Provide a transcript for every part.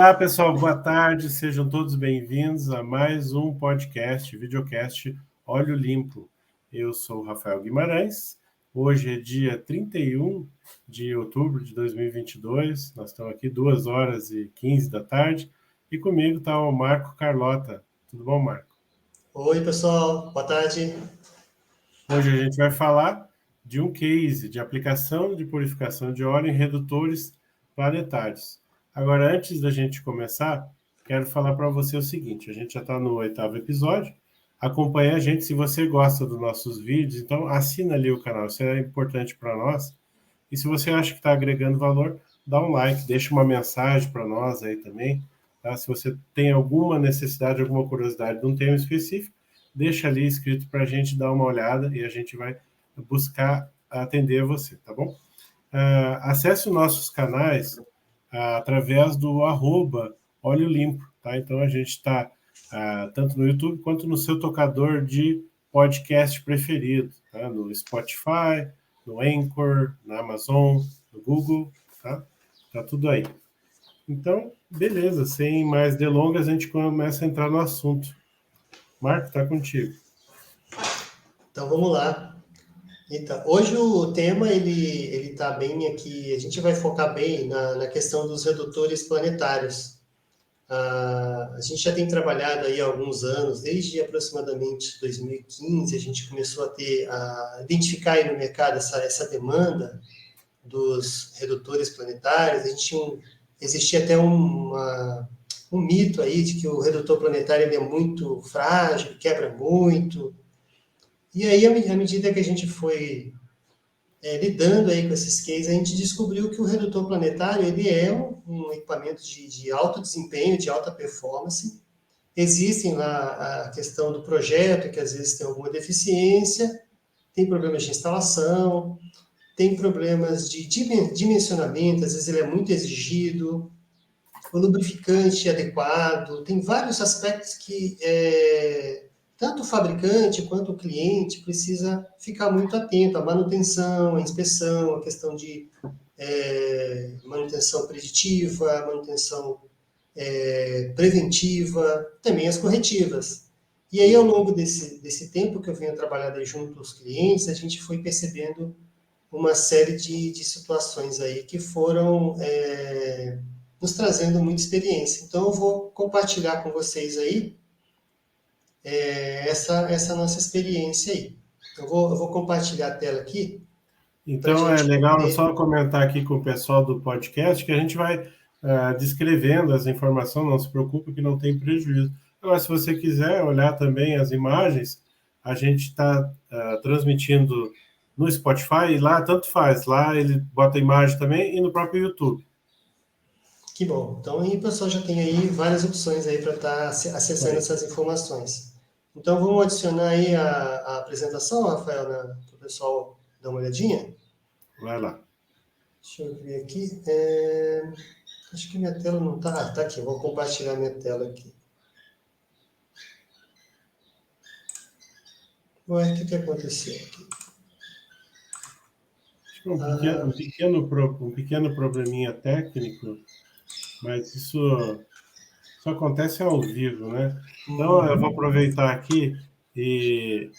Olá, pessoal, boa tarde, sejam todos bem-vindos a mais um podcast, videocast Olho Limpo. Eu sou o Rafael Guimarães, hoje é dia 31 de outubro de 2022, nós estamos aqui 2h15 da tarde e comigo está o Marco Carlota. Tudo bom, Marco? Oi, pessoal, boa tarde. Hoje a gente vai falar de um case de aplicação de purificação de óleo em redutores planetários. Agora, antes da gente começar, quero falar para você o seguinte: a gente já está no 8º episódio. Acompanhe a gente se você gosta dos nossos vídeos, então assina ali o canal, isso é importante para nós. E se você acha que está agregando valor, dá um like, deixa uma mensagem para nós aí também. Tá? Se você tem alguma necessidade, alguma curiosidade de um tema específico, deixa ali escrito para a gente dar uma olhada e a gente vai buscar atender você, tá bom? Acesse os nossos canais através do @Óleo Limpo, tá? Então a gente está tanto no YouTube quanto no seu tocador de podcast preferido, tá? No Spotify, no Anchor, na Amazon, no Google, tá? Tá tudo aí. Então, beleza, sem mais delongas, a gente começa a entrar no assunto. Marco, tá contigo. Então vamos lá. Então, hoje o tema ele tá bem aqui. A gente vai focar bem na questão dos redutores planetários. A gente já tem trabalhado aí há alguns anos, desde aproximadamente 2015, a gente começou a identificar aí no mercado essa demanda dos redutores planetários. Existia até um mito aí de que o redutor planetário ele é muito frágil, quebra muito. E aí, à medida que a gente foi lidando aí com esses cases, a gente descobriu que o redutor planetário ele é um equipamento de alto desempenho, de alta performance. Existem lá a questão do projeto, que às vezes tem alguma deficiência, tem problemas de instalação, tem problemas de dimensionamento, às vezes ele é muito exigido, o lubrificante adequado, tem vários aspectos que tanto o fabricante quanto o cliente precisa ficar muito atento, a manutenção, a inspeção, a questão de manutenção preditiva, manutenção preventiva, também as corretivas. E aí, ao longo desse tempo que eu venho trabalhando junto aos clientes, a gente foi percebendo uma série de situações aí que foram nos trazendo muita experiência. Então, eu vou compartilhar com vocês aí essa nossa experiência aí. Eu vou compartilhar a tela aqui. Então, é legal só comentar aqui com o pessoal do podcast que a gente vai descrevendo as informações, não se preocupe que não tem prejuízo. Agora, se você quiser olhar também as imagens, a gente está transmitindo no Spotify e lá tanto faz, lá ele bota a imagem também e no próprio YouTube. Que bom. Então, aí o pessoal já tem aí várias opções aí para estar acessando essas informações. Então, vamos adicionar aí a apresentação, Rafael, para o pessoal dar uma olhadinha? Vai lá. Deixa eu ver aqui. Acho que minha tela não está... Ah, está aqui. Vou compartilhar minha tela aqui. Ué, o que aconteceu aqui? Um pequeno probleminha técnico, mas isso só acontece ao vivo, né? Então, eu vou aproveitar aqui e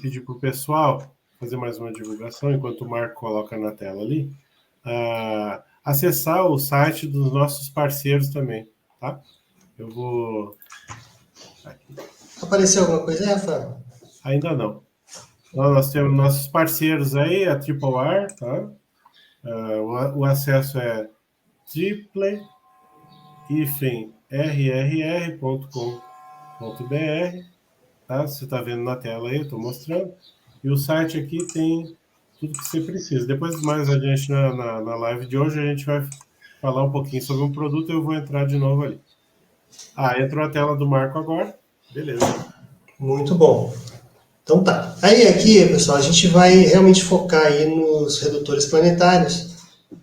pedir para o pessoal fazer mais uma divulgação, enquanto o Marco coloca na tela ali, acessar o site dos nossos parceiros também, tá? Eu vou... Aqui. Apareceu alguma coisa aí, Rafael? Ainda não. Então, nós temos nossos parceiros aí, a Triple R, tá? O acesso é triple-rrr.com.br, tá? Você está vendo na tela aí, eu estou mostrando. E o site aqui tem tudo que você precisa. Depois, mais adiante na live de hoje, a gente vai falar um pouquinho sobre um produto e eu vou entrar de novo ali. Entrou a tela do Marco agora. Beleza. Muito bom. Então tá. Aí aqui, pessoal, a gente vai realmente focar aí nos redutores planetários.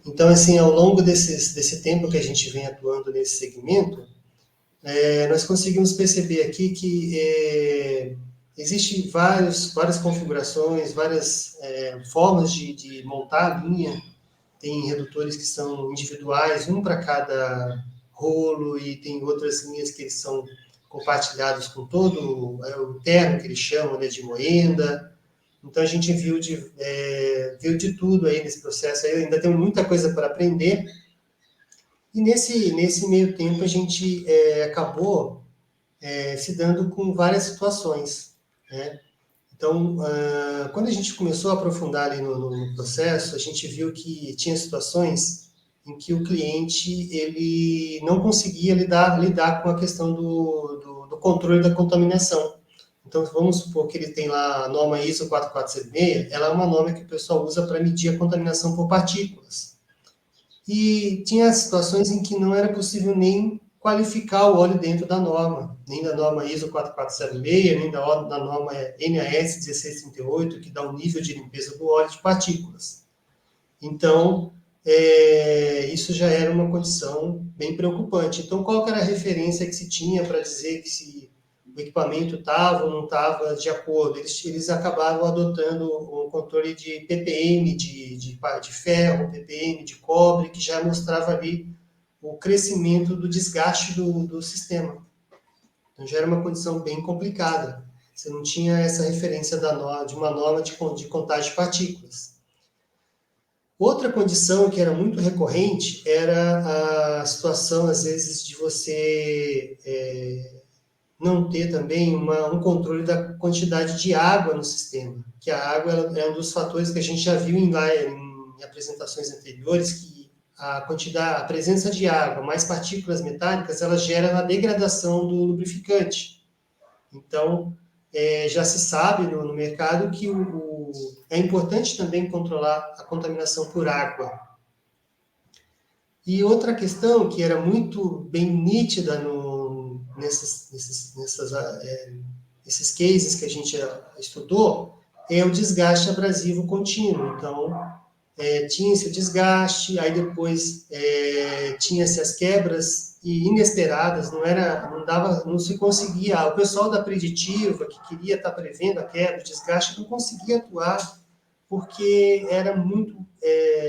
Então, assim, ao longo desse tempo que a gente vem atuando nesse segmento, nós conseguimos perceber aqui que existem várias configurações, várias formas de montar a linha. Tem redutores que são individuais, um para cada rolo, e tem outras linhas que eles são compartilhados com todo o terno, que eles chamam, né, de moenda. Então, a gente viu de tudo aí nesse processo. Aí ainda tem muita coisa para aprender. E nesse meio tempo, a gente acabou se dando com várias situações, né? Então, quando a gente começou a aprofundar ali no processo, a gente viu que tinha situações em que o cliente ele não conseguia lidar com a questão do controle da contaminação. Então, vamos supor que ele tem lá a norma ISO 4476, ela é uma norma que o pessoal usa para medir a contaminação por partículas. E tinha situações em que não era possível nem qualificar o óleo dentro da norma, nem da norma ISO 4476, nem da norma NAS 1638, que dá um nível de limpeza do óleo de partículas. Então, isso já era uma condição bem preocupante. Então, qual que era a referência que se tinha para dizer que se o equipamento estava ou não estava de acordo? Eles acabaram adotando um controle de ppm de ferro, ppm de cobre, que já mostrava ali o crescimento do desgaste do sistema. Então, já era uma condição bem complicada. Você não tinha essa referência de uma norma de contagem de partículas. Outra condição que era muito recorrente era a situação, às vezes, de você não ter também um controle da quantidade de água no sistema. Que a água é um dos fatores que a gente já viu em apresentações anteriores, que a presença de água mais partículas metálicas, ela gera a degradação do lubrificante. Então, já se sabe no mercado que é importante também controlar a contaminação por água. E outra questão que era muito bem nítida nesses cases que a gente estudou é o desgaste abrasivo contínuo. Então, tinha-se o desgaste, aí depois tinha-se as quebras inesperadas, não se conseguia. O pessoal da preditiva, que queria estar prevendo a quebra, o desgaste, não conseguia atuar, porque era muito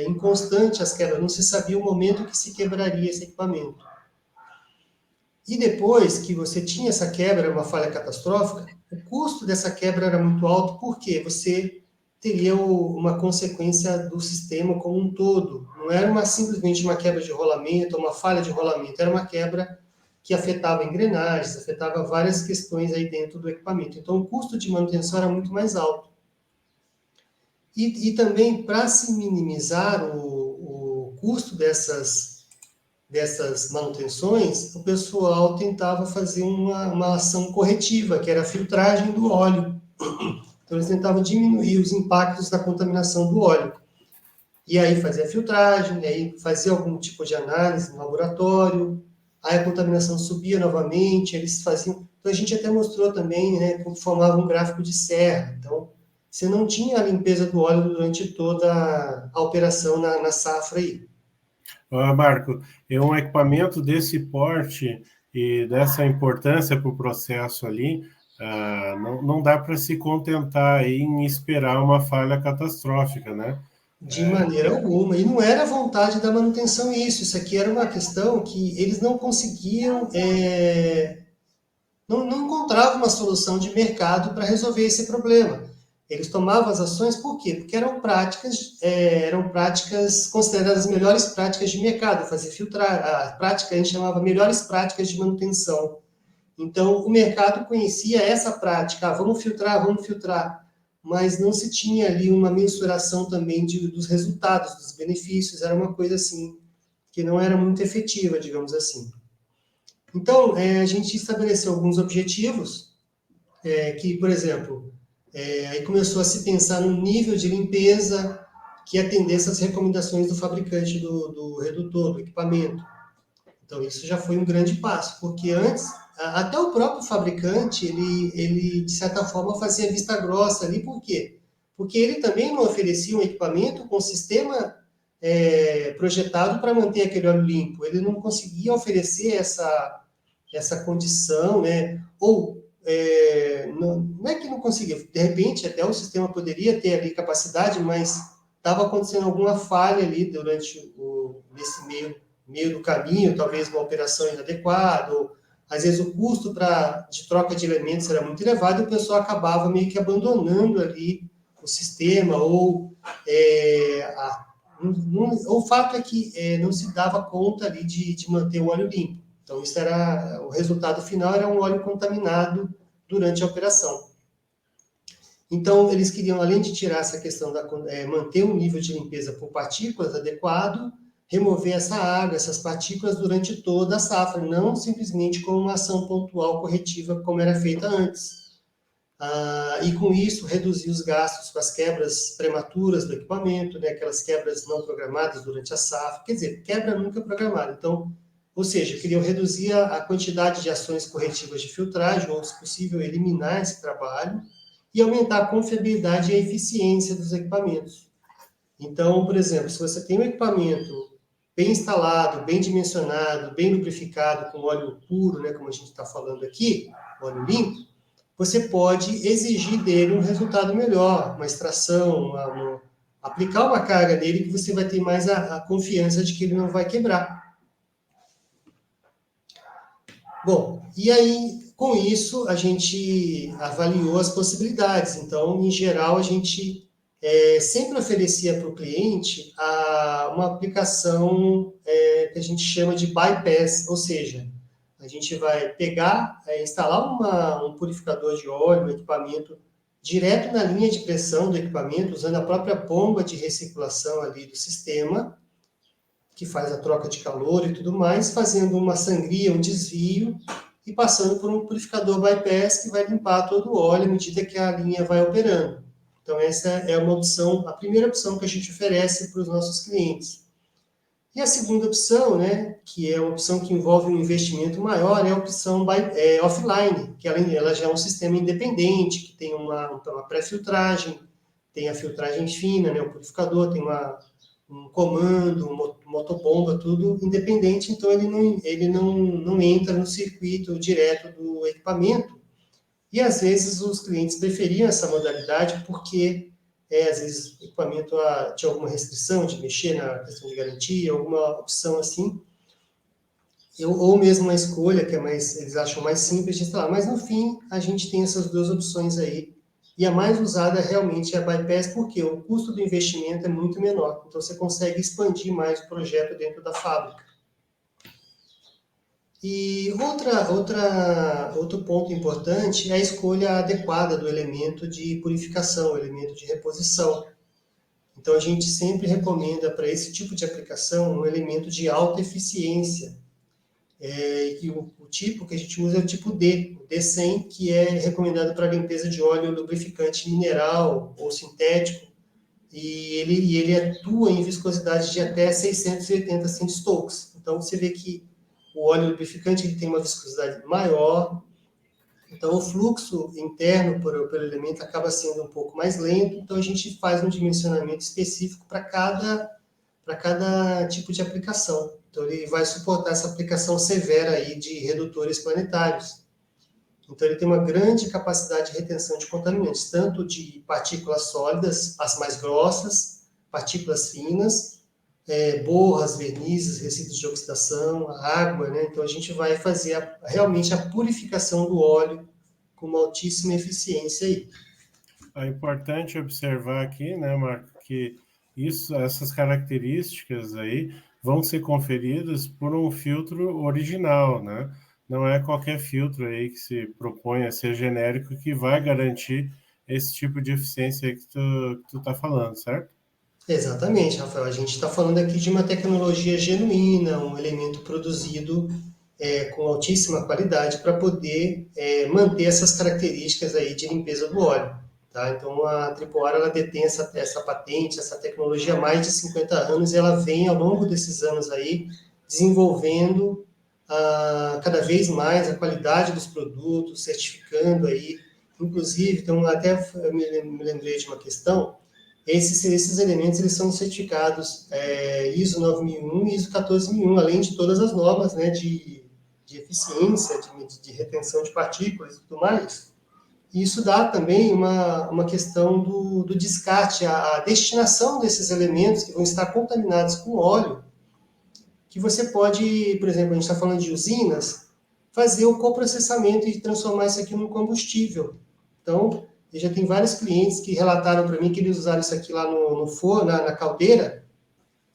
inconstante as quebras, não se sabia o momento que se quebraria esse equipamento. E depois que você tinha essa quebra, uma falha catastrófica, o custo dessa quebra era muito alto, porque você teria uma consequência do sistema como um todo. Não era simplesmente uma quebra de rolamento, uma falha de rolamento, era uma quebra que afetava engrenagens, afetava várias questões aí dentro do equipamento. Então, o custo de manutenção era muito mais alto. E também, para se minimizar o custo dessas manutenções, o pessoal tentava fazer uma ação corretiva, que era a filtragem do óleo. Então, eles tentavam diminuir os impactos da contaminação do óleo. E aí fazia a filtragem, aí fazia algum tipo de análise no laboratório, aí a contaminação subia novamente, eles faziam... Então, a gente até mostrou também, né, como formava um gráfico de serra. Então, você não tinha a limpeza do óleo durante toda a operação na safra aí. Marco, um equipamento desse porte e dessa importância para o processo ali, não dá para se contentar aí em esperar uma falha catastrófica, né? De maneira alguma. E não era vontade da manutenção isso aqui era uma questão que eles não conseguiam, não encontravam uma solução de mercado para resolver esse problema. Eles tomavam as ações, por quê? Porque eram práticas consideradas as melhores práticas de mercado, fazer filtrar, a prática a gente chamava melhores práticas de manutenção. Então, o mercado conhecia essa prática, vamos filtrar, mas não se tinha ali uma mensuração também dos resultados, dos benefícios, era uma coisa assim, que não era muito efetiva, digamos assim. Então, a gente estabeleceu alguns objetivos, que, por exemplo, aí começou a se pensar num nível de limpeza que atendesse às recomendações do fabricante do redutor, do equipamento. Então, isso já foi um grande passo, porque antes, até o próprio fabricante, ele de certa forma, fazia vista grossa ali, por quê? Porque ele também não oferecia um equipamento com sistema projetado para manter aquele óleo limpo. Ele não conseguia oferecer essa condição, né? Ou não é que não conseguia, de repente até o sistema poderia ter ali capacidade, mas estava acontecendo alguma falha ali durante nesse meio do caminho, talvez uma operação inadequada, ou às vezes o custo de troca de elementos era muito elevado e o pessoal acabava meio que abandonando ali o sistema, ou o fato é que não se dava conta ali de manter o óleo limpo. Então, isso era o resultado final, era um óleo contaminado durante a operação. Então, eles queriam, além de tirar essa questão manter um nível de limpeza por partículas adequado, remover essa água, essas partículas durante toda a safra, não simplesmente com uma ação pontual corretiva como era feita antes. E com isso reduzir os gastos com as quebras prematuras do equipamento, né, aquelas quebras não programadas durante a safra, quer dizer, quebra nunca programada. Então, ou seja, queriam reduzir a quantidade de ações corretivas de filtragem, ou, se possível, eliminar esse trabalho, e aumentar a confiabilidade e a eficiência dos equipamentos. Então, por exemplo, se você tem um equipamento bem instalado, bem dimensionado, bem lubrificado, com óleo puro, né, como a gente está falando aqui, óleo limpo, você pode exigir dele um resultado melhor, uma extração, aplicar uma carga nele que você vai ter mais a confiança de que ele não vai quebrar. Bom, e aí, com isso, a gente avaliou as possibilidades. Então, em geral, a gente sempre oferecia para o cliente uma aplicação que a gente chama de bypass, ou seja, a gente vai pegar, instalar um purificador de óleo, um equipamento, direto na linha de pressão do equipamento, usando a própria bomba de recirculação ali do sistema, que faz a troca de calor e tudo mais, fazendo uma sangria, um desvio, e passando por um purificador bypass que vai limpar todo o óleo à medida que a linha vai operando. Então, essa é uma opção, a primeira opção que a gente oferece para os nossos clientes. E a segunda opção, né, que é uma opção que envolve um investimento maior, é a opção offline, que ela já é um sistema independente, que tem uma pré-filtragem, tem a filtragem fina, né, o purificador, tem um comando, uma motobomba, tudo independente, então ele não entra no circuito direto do equipamento. E às vezes os clientes preferiam essa modalidade porque às vezes o equipamento tinha alguma restrição de mexer na questão de garantia, alguma opção assim, ou mesmo uma escolha que eles acham mais simples de instalar. Mas no fim a gente tem essas duas opções aí. E a mais usada realmente é a bypass, porque o custo do investimento é muito menor. Então, você consegue expandir mais o projeto dentro da fábrica. E outro ponto importante é a escolha adequada do elemento de purificação, o elemento de reposição. Então, a gente sempre recomenda para esse tipo de aplicação um elemento de alta eficiência. E o tipo que a gente usa é o tipo D, o D100, que é recomendado para limpeza de óleo lubrificante mineral ou sintético, e ele atua em viscosidade de até 680 centistokes. Então, você vê que o óleo lubrificante ele tem uma viscosidade maior, então o fluxo interno pelo elemento acaba sendo um pouco mais lento, então a gente faz um dimensionamento específico para cada tipo de aplicação. Então, ele vai suportar essa aplicação severa aí de redutores planetários. Então, ele tem uma grande capacidade de retenção de contaminantes, tanto de partículas sólidas, as mais grossas, partículas finas, borras, vernizes, resíduos de oxidação, água, né? Então, a gente vai fazer realmente a purificação do óleo com uma altíssima eficiência aí. É importante observar aqui, né, Marco, que essas características aí vão ser conferidas por um filtro original, né? Não é qualquer filtro aí que se propõe a ser genérico que vai garantir esse tipo de eficiência aí que tu está falando, certo? Exatamente, Rafael. A gente está falando aqui de uma tecnologia genuína, um elemento produzido com altíssima qualidade para poder manter essas características aí de limpeza do óleo. Tá? Então, a Tripoara ela detém essa patente, essa tecnologia há mais de 50 anos e ela vem, ao longo desses anos aí, desenvolvendo cada vez mais a qualidade dos produtos, certificando aí. Inclusive, então, até me lembrei de uma questão, esses elementos eles são certificados ISO 9001 e ISO 14001, além de todas as normas, né, de eficiência, de retenção de partículas e tudo mais. E isso dá também uma questão do descarte, a destinação desses elementos que vão estar contaminados com óleo, que você pode, por exemplo, a gente está falando de usinas, fazer o coprocessamento e transformar isso aqui num combustível. Então, eu já tenho vários clientes que relataram para mim que eles usaram isso aqui lá no forno, na caldeira,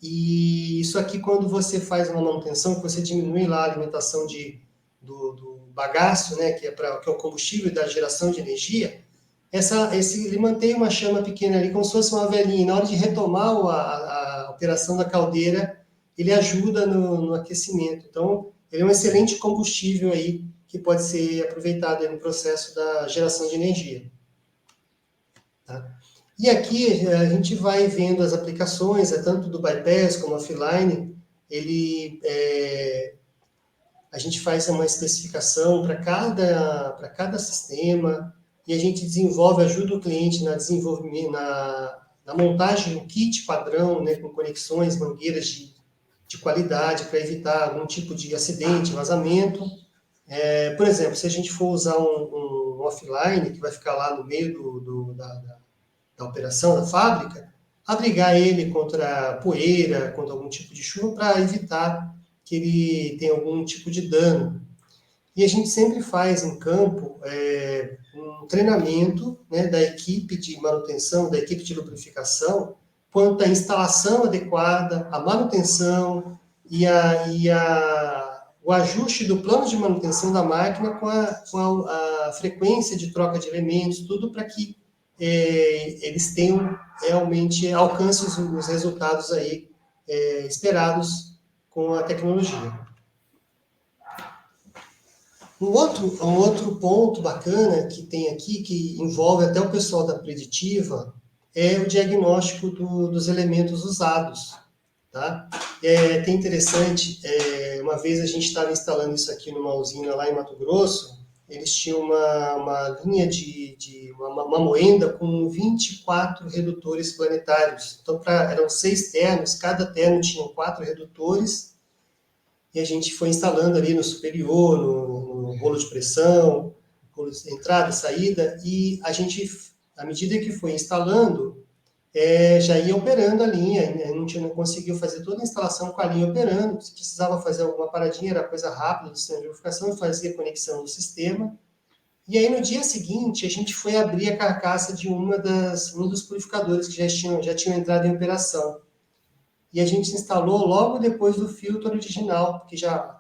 e isso aqui, quando você faz uma manutenção, que você diminui lá a alimentação do bagaço, né, que é o combustível da geração de energia, ele mantém uma chama pequena ali, como se fosse uma velhinha. E na hora de retomar a operação da caldeira, ele ajuda no aquecimento. Então, ele é um excelente combustível aí, que pode ser aproveitado aí no processo da geração de energia. Tá? E aqui a gente vai vendo as aplicações, tanto do bypass como offline, a gente faz uma especificação para cada sistema, e a gente desenvolve, ajuda o cliente na desenvolvimento, na montagem de um kit padrão, né, com conexões, mangueiras de qualidade, para evitar algum tipo de acidente, vazamento. Por exemplo, se a gente for usar um offline, que vai ficar lá no meio da operação da fábrica, abrigar ele contra poeira, contra algum tipo de chuva, para evitar que ele tenha algum tipo de dano. E a gente sempre faz em campo um treinamento, né, da equipe de manutenção, da equipe de lubrificação, quanto à instalação adequada, a manutenção o ajuste do plano de manutenção da máquina com a frequência de troca de elementos, tudo para que eles tenham realmente, alcancem os resultados aí esperados com a tecnologia. Um outro ponto bacana que tem aqui, que envolve até o pessoal da Preditiva, é o diagnóstico dos elementos usados. Tá? É até interessante, uma vez a gente estava instalando isso aqui numa usina lá em Mato Grosso, eles tinham uma linha uma moenda com 24 redutores planetários. Então, eram 6 ternos, cada terno tinha 4 redutores, e a gente foi instalando ali no superior, no rolo de pressão, rolo de entrada e saída, e a gente, à medida que foi instalando, já ia operando a linha, a gente não conseguiu fazer toda a instalação com a linha operando, se precisava fazer alguma paradinha, era coisa rápida do sistema de lubrificação, fazia conexão do sistema, e aí no dia seguinte a gente foi abrir a carcaça de um dos purificadores que já tinham entrado em operação. E a gente instalou logo depois do filtro original, porque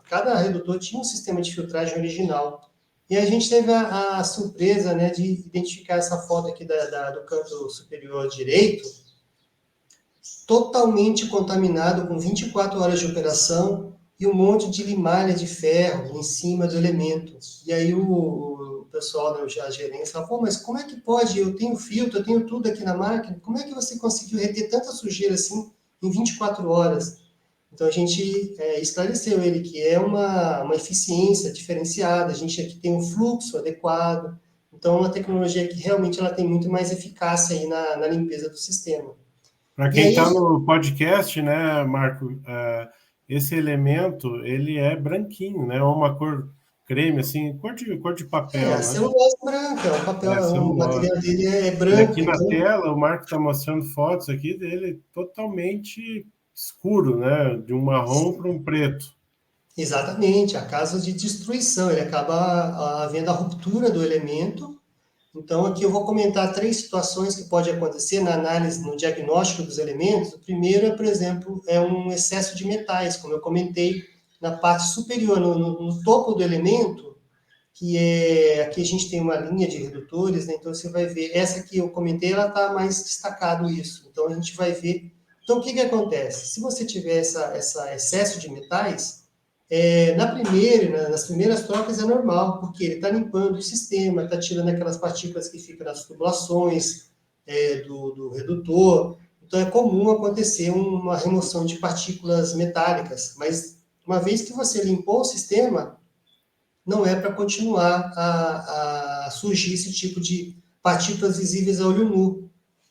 cada redutor tinha um sistema de filtragem original. E a gente teve a surpresa, né, de identificar essa foto aqui do canto superior direito, totalmente contaminado, com 24 horas de operação e um monte de limalha de ferro em cima do elemento. E aí o pessoal da gerência falou, pô, mas como é que pode? Eu tenho filtro, eu tenho tudo aqui na máquina, como é que você conseguiu reter tanta sujeira assim em 24 horas? Então a gente esclareceu ele que é uma eficiência diferenciada, a gente aqui tem um fluxo adequado, então é uma tecnologia que realmente ela tem muito mais eficácia aí na limpeza do sistema. Para quem está no podcast, né, Marco, esse elemento, ele é branquinho, né? Uma cor creme, assim, cor de papel, A né? celulose branca, o papel, o Celulose. material dele é E branco. aqui na Então, tela, o Marco está mostrando fotos aqui dele totalmente escuro, né? De um marrom para um preto. exatamente, a causa de destruição, ele acaba havendo a ruptura do elemento. Então, aqui eu vou comentar 3 situações que pode acontecer na análise, no diagnóstico dos elementos. O primeiro, por exemplo, é um excesso de metais, como eu comentei, na parte superior, no topo do elemento, aqui a gente tem uma linha de redutores, né? Então você vai ver, essa que eu comentei, ela está mais destacado isso. Então a gente vai ver. Então o que acontece? Se você tiver essa excesso de metais, nas primeiras trocas é normal, porque ele está limpando o sistema, está tirando aquelas partículas que ficam nas tubulações do redutor. Então é comum acontecer uma remoção de partículas metálicas, mas uma vez que você limpou o sistema, não é para continuar a surgir esse tipo de partículas visíveis a olho nu.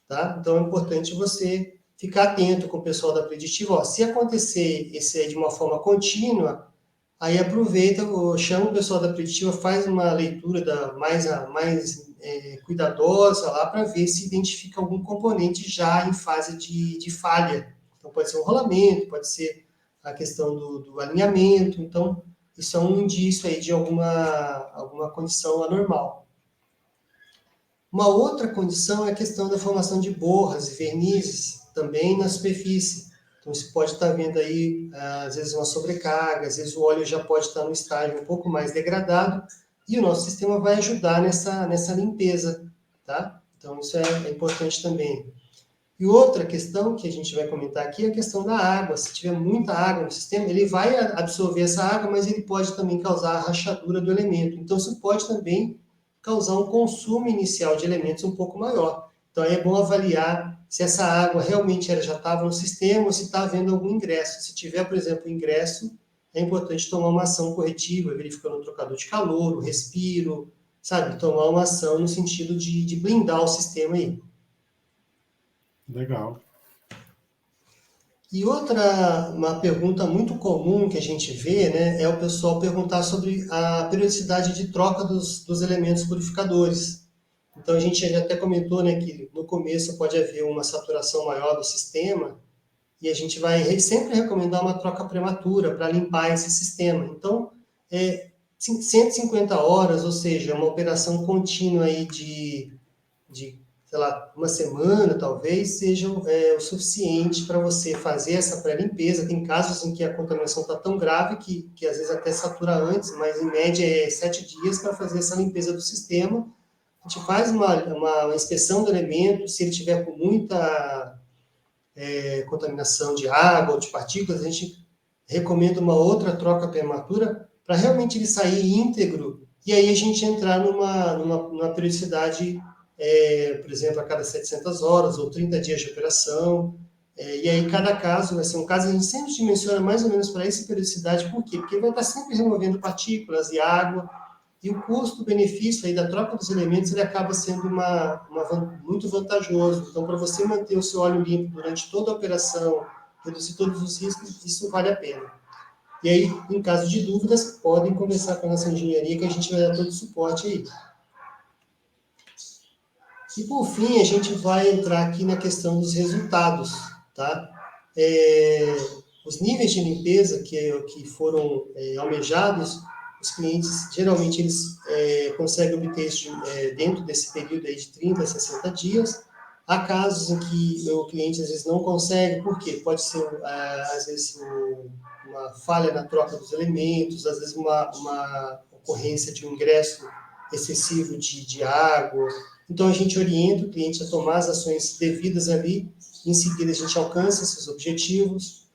Tá? Então é importante você ficar atento com o pessoal da Preditiva. Ó, se acontecer isso aí de uma forma contínua, aí aproveita, chama o pessoal da Preditiva, faz uma leitura mais cuidadosa lá para ver se identifica algum componente já em fase de falha. Então pode ser um rolamento, pode ser a questão do alinhamento. Então, isso é um indício aí de alguma condição anormal. Uma outra condição é a questão da formação de borras e vernizes, também na superfície. Então, você pode estar vendo aí, às vezes, uma sobrecarga, às vezes o óleo já pode estar no estágio um pouco mais degradado, e o nosso sistema vai ajudar nessa limpeza, tá? Então, isso é importante também. E outra questão que a gente vai comentar aqui é a questão da água. Se tiver muita água no sistema, ele vai absorver essa água, mas ele pode também causar a rachadura do elemento. Então, isso pode também causar um consumo inicial de elementos um pouco maior. Então, é bom avaliar se essa água realmente ela já estava no sistema ou se está havendo algum ingresso. Se tiver, por exemplo, ingresso, é importante tomar uma ação corretiva, verificando o trocador de calor, o respiro, sabe? Tomar uma ação no sentido de blindar o sistema aí. Legal. E uma pergunta muito comum que a gente vê, né, é o pessoal perguntar sobre a periodicidade de troca dos elementos purificadores. Então, a gente já até comentou, né, que no começo pode haver uma saturação maior do sistema, e a gente vai sempre recomendar uma troca prematura para limpar esse sistema. Então, 150 horas, ou seja, uma operação contínua aí de sei lá, uma semana, talvez, seja o suficiente para você fazer essa pré-limpeza. Tem casos em que a contaminação está tão grave que às vezes até satura antes, mas em média é 7 dias para fazer essa limpeza do sistema. A gente faz uma inspeção do elemento, se ele tiver com muita contaminação de água ou de partículas, a gente recomenda uma outra troca prematura para realmente ele sair íntegro e aí a gente entrar numa periodicidade, por exemplo, a cada 700 horas ou 30 dias de operação. E aí cada caso vai ser um caso, a gente sempre dimensiona mais ou menos para essa periodicidade, por quê? Porque vai estar sempre removendo partículas e água, e o custo-benefício aí da troca dos elementos ele acaba sendo muito vantajoso. Então, para você manter o seu óleo limpo durante toda a operação, reduzir todos os riscos, isso vale a pena. E aí, em caso de dúvidas, podem conversar com a nossa engenharia, que a gente vai dar todo o suporte aí. E, por fim, a gente vai entrar aqui na questão dos resultados, tá? Os níveis de limpeza que foram almejados, os clientes, geralmente, eles conseguem obter isso dentro desse período aí de 30 a 60 dias. Há casos em que o cliente, às vezes, não consegue, por quê? Pode ser, às vezes, uma falha na troca dos elementos, às vezes, uma ocorrência de um ingresso excessivo de água. Então, a gente orienta o cliente a tomar as ações devidas ali, em seguida, a gente alcança esses objetivos.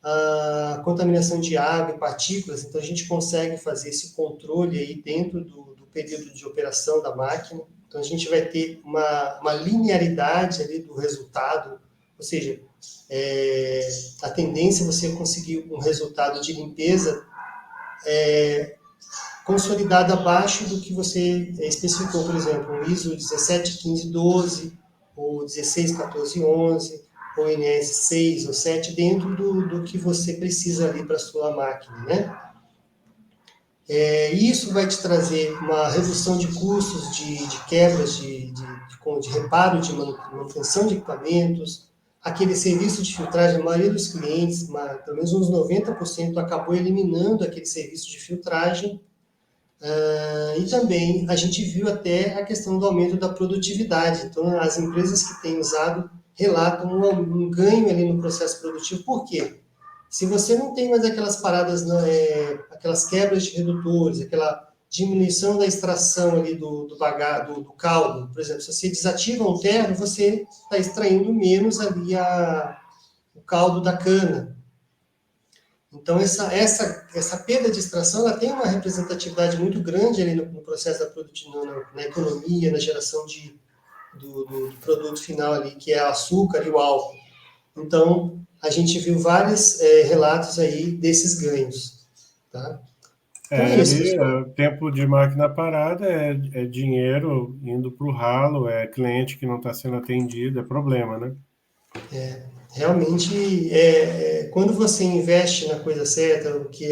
A contaminação de água e partículas, então a gente consegue fazer esse controle aí dentro do período de operação da máquina, então a gente vai ter uma linearidade ali do resultado, ou seja, a tendência é você conseguir um resultado de limpeza consolidado abaixo do que você especificou, por exemplo, o ISO 1715212 ou 1614111, ou NS 6 ou 7, dentro do que você precisa ali para a sua máquina, né? Isso vai te trazer uma redução de custos de quebras, de reparo, de manutenção de equipamentos, aquele serviço de filtragem, a maioria dos clientes, pelo menos uns 90%, acabou eliminando aquele serviço de filtragem. E também a gente viu até a questão do aumento da produtividade. Então, as empresas que têm usado relatam um ganho ali no processo produtivo. Por quê? Se você não tem mais aquelas paradas, aquelas quebras de redutores, aquela diminuição da extração ali do caldo, por exemplo, se você desativa um terno, você está extraindo menos ali o caldo da cana. Então, essa perda de extração ela tem uma representatividade muito grande ali no processo da produtividade, na economia, na geração do produto final ali, que é o açúcar e o álcool. Então, a gente viu vários relatos aí desses ganhos. Tá? Então é isso, pessoal. Tempo de máquina parada é dinheiro indo para o ralo, é cliente que não está sendo atendido, é problema, né? Realmente, quando você investe na coisa certa, o que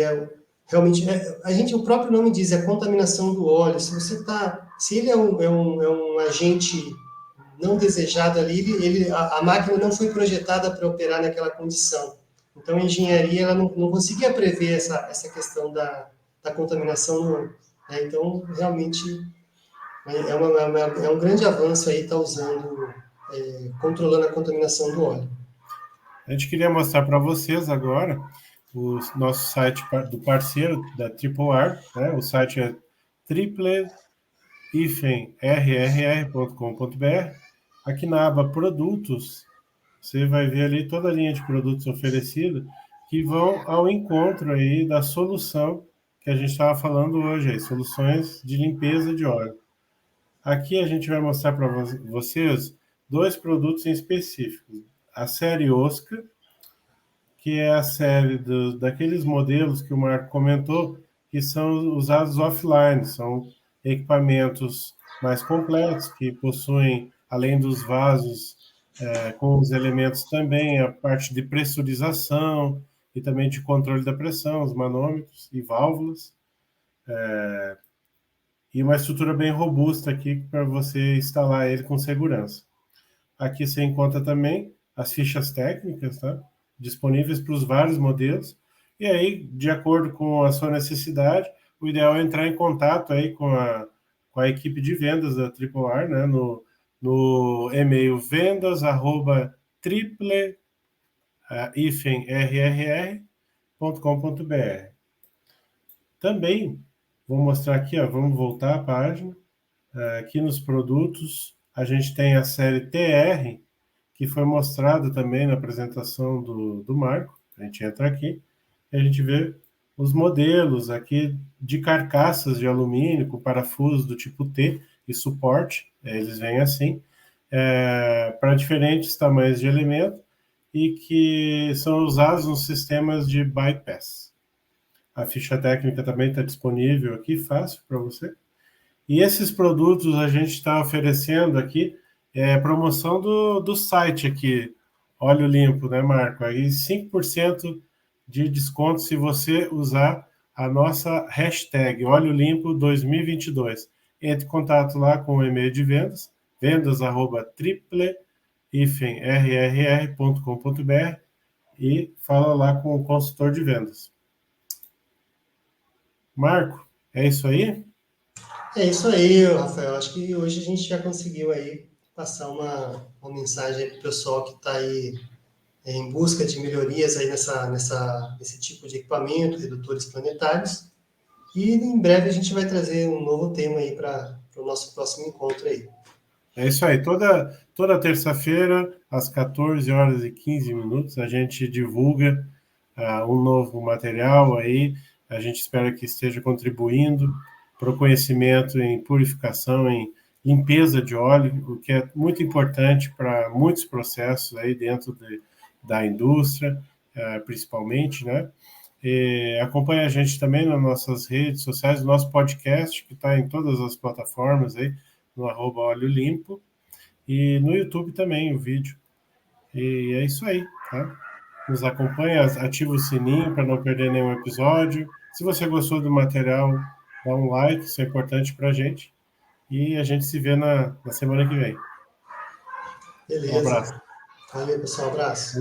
realmente, o próprio nome diz, é a contaminação do óleo. Se ele é um agente não desejado ali, a máquina não foi projetada para operar naquela condição. Então, a engenharia ela não conseguia prever essa questão da contaminação no óleo. Né? Então, realmente, é um grande avanço aí estar usando, controlando a contaminação do óleo. A gente queria mostrar para vocês agora o nosso site do parceiro da Triple R, né? O site é triple-rrr.com.br. Aqui na aba Produtos, você vai ver ali toda a linha de produtos oferecida que vão ao encontro aí da solução que a gente estava falando hoje, aí, soluções de limpeza de óleo. Aqui a gente vai mostrar para vocês dois produtos em específico. A série Oscar, que é a série daqueles modelos que o Marco comentou, que são usados offline, são equipamentos mais completos, que possuem, além dos vasos, com os elementos também, a parte de pressurização e também de controle da pressão, os manômetros e válvulas, e uma estrutura bem robusta aqui para você instalar ele com segurança. Aqui você encontra também as fichas técnicas, tá? Disponíveis para os vários modelos. E aí, de acordo com a sua necessidade, o ideal é entrar em contato aí com a equipe de vendas da Triple R, né? No e-mail vendas@triple-rrr.com.br. Também vou mostrar aqui, ó, vamos voltar à página. Aqui nos produtos, a gente tem a série TR, que foi mostrada também na apresentação do Marco. A gente entra aqui e a gente vê os modelos aqui de carcaças de alumínio com parafusos do tipo T e suporte, eles vêm assim, para diferentes tamanhos de elemento e que são usados nos sistemas de bypass. A ficha técnica também está disponível aqui, fácil para você. E esses produtos a gente está oferecendo aqui, promoção do site aqui, Óleo Limpo, né, Marco? Aí 5% de desconto se você usar a nossa hashtag Óleo Limpo 2022. Entre em contato lá com o e-mail de vendas, vendas@triple-rrr.com.br e fala lá com o consultor de vendas. Marco, é isso aí? É isso aí, Rafael. Acho que hoje a gente já conseguiu aí passar uma mensagem para o pessoal que está aí em busca de melhorias aí nesse tipo de equipamento, redutores planetários. E em breve a gente vai trazer um novo tema aí para o nosso próximo encontro aí. É isso aí. Toda terça-feira, às 14 horas e 15 minutos, a gente divulga um novo material aí. A gente espera que esteja contribuindo para o conhecimento em purificação, em limpeza de óleo, o que é muito importante para muitos processos aí dentro da indústria, principalmente, né? E acompanha a gente também nas nossas redes sociais, no nosso podcast, que está em todas as plataformas aí, no @óleo limpo, e no YouTube também o vídeo. E é isso aí, tá? Nos acompanha, ativa o sininho para não perder nenhum episódio. Se você gostou do material, dá um like, isso é importante para a gente. E a gente se vê na semana que vem. Um Beleza. abraço. Valeu, pessoal. Abraço.